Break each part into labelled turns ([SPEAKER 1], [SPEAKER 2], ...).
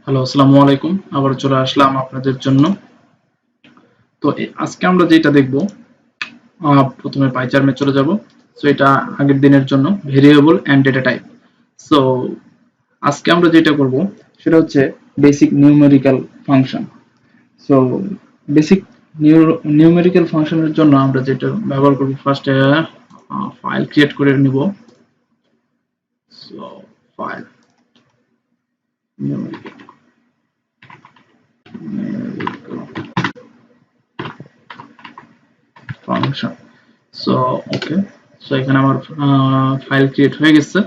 [SPEAKER 1] Hello, আসসালামু আলাইকুম। আবার চলে আসলাম আপনাদের জন্য। তো আজকে আমরা যেটা দেখব, প্রথমে পাইচার্মে চলে যাব। সো এটা আগের দিনের জন্য variable and data type. So আজকে আমরা যেটা করব সেটা হচ্ছে basic numerical function. So basic numerical ফাংশনের জন্য আমরা যেটা ব্যবহার করব, ফার্স্টে ফাইল ক্রিয়েট করে নিব। So file numerical function. So okay, so এখানে আমার ফাইল ক্রিয়েট হয়ে গেছে।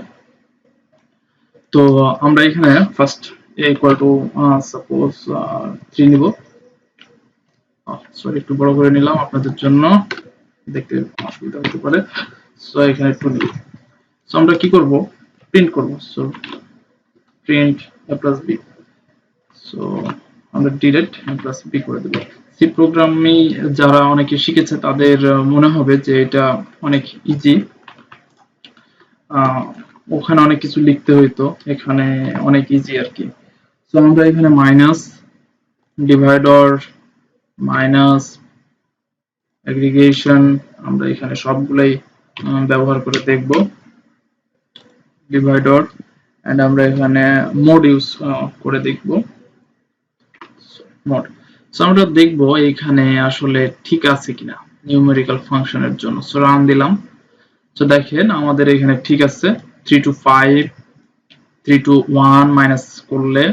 [SPEAKER 1] তো আমরা এখানে ফার্স্ট ইকুয়াল টু সাপোজ 3 নিব। সরি, একটু বড় করে নিলাম আপনাদের জন্য, দেখতে অসুবিধা হতে পারে। সো এখানে 2 নিব। সো আমরা কি করব, প্রিন্ট করব। So print a plus b। So আমরা ডিরেক্ট a plus b করে দেব। সি প্রোগ্রামিং যারা অনেকে শিখেছে তাদের মনে হবে যে এটা অনেক ইজি। ওখানে অনেক কিছু লিখতে হইতো, এখানে অনেক ইজি আর কি। সো আমরা এখানে মাইনাস, ডিভাইডর, মাইনাস, এগ্রিগেশন, আমরা এখানে সবগুলাই ব্যবহার করে দেখব। ডিভাইডর এন্ড আমরা এখানে মোড ইউজ করে দেখব। মোড। সো আমরা দেখব এখানে আসলে ঠিক আছে কিনা নিউমেরিক্যাল ফাংশনের জন্য। সো রান দিলাম। সো দেখেন আমাদের এখানে ঠিক আছে। 3 to 5, 3 to 1 মাইনাস করলে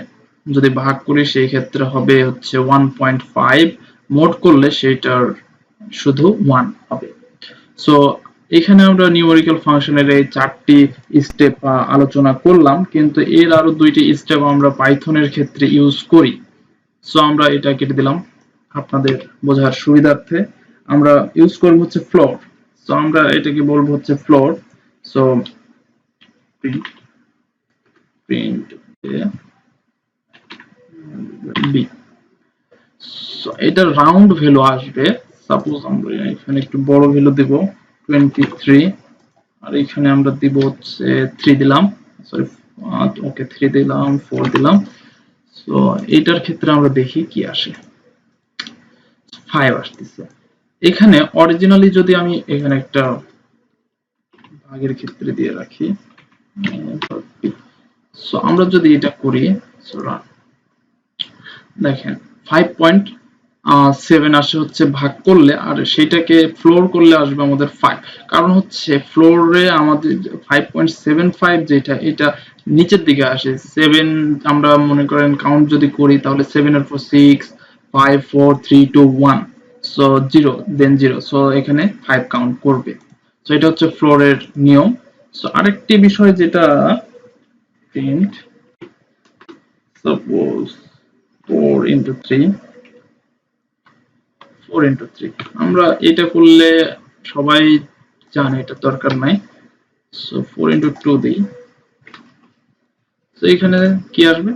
[SPEAKER 1] যদি ভাগ করি সেই ক্ষেত্রে হবে হচ্ছে 1.5, মোড করলে সেটার শুধু 1 হবে। সো এখানে আমরা নিউমেরিক্যাল ফাংশনের এই 4টি স্টেপ আলোচনা করলাম, কিন্তু এর আরো 2টি স্টেপ আমরা পাইথনের ক্ষেত্রে ইউজ করি। সো আমরা এটা কেটে দিলাম আপনাদের বোঝার সুবিধার্থে। আমরা ইউজ করব হচ্ছে ফ্লোর। সো আমরা এটাকে বলবো হচ্ছে floor. So print print B. So এটা রাউন্ড ভ্যালু আসবে। সাপোজ আমরা এখানে একটু বড় ভ্যালু দেব 23, আর এখানে আমরা দিব হচ্ছে 3 দিলাম। সরি, ওকে 3 দিলাম, 4 দিলাম। সো এটার ক্ষেত্রে আমরা দেখি কি আসে। 5 আসতেছে। এখানে অরিজিনালি যদি আমি এখানে একটা ভাগের ক্ষেত্রে দিয়ে রাখি, সো আমরা যদি এটা করি, সো দেখেন 5.7 আসে হচ্ছে ভাগ করলে, আর সেটাকে ফ্লোর করলে আসবে আমাদের 5। কারণ হচ্ছে ফ্লোরে আমাদের 5.75 যেটা, এটা নিচের দিকে আসে। 7 আমরা মনে করেন কাউন্ট যদি করি তাহলে 7 এর পর 6, 5, 4, 3, 2, 1, সো 0, দেন 0। সো এখানে 5 কাউন্ট করবে। সো এটা হচ্ছে ফ্লোরের নিয়ম। সো আরেকটি বিষয় যেটা প্রিন্ট সাপোজ 4 into 3, 4 into 3 আমরা এটা করলে সবাই জানে, এটা দরকার নাই। সো 4 into 2 দেই। তো এখানে কি আসবে,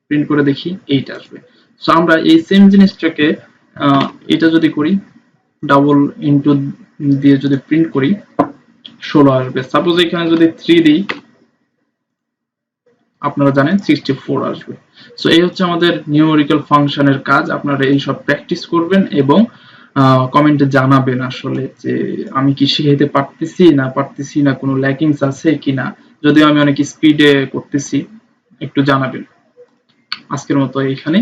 [SPEAKER 1] প্রিন্ট করে দেখি 8 আসবে। সো আমরা এই সেম জিনিসটাকে এটা যদি করি, ডাবল ইনটু দিয়ে যদি প্রিন্ট করি 16 আসবে। সাপোজ এখানে যদি 3 দিই, আপনারা জানেন 64 আসবে। সো এই হচ্ছে আমাদের নিউমেরিক্যাল ফাংশনের কাজ। আপনারা এই সব প্র্যাকটিস করবেন এবং কমেন্টে জানাবেন আসলে যে আমি কি শিখাইতে পারতেছি না, কোনো ল্যাকিংস আছে কিনা। যদিও আমি অনেক স্পিডে করতেছি, একটু জানাবেন। আজকের মতো এইখানে।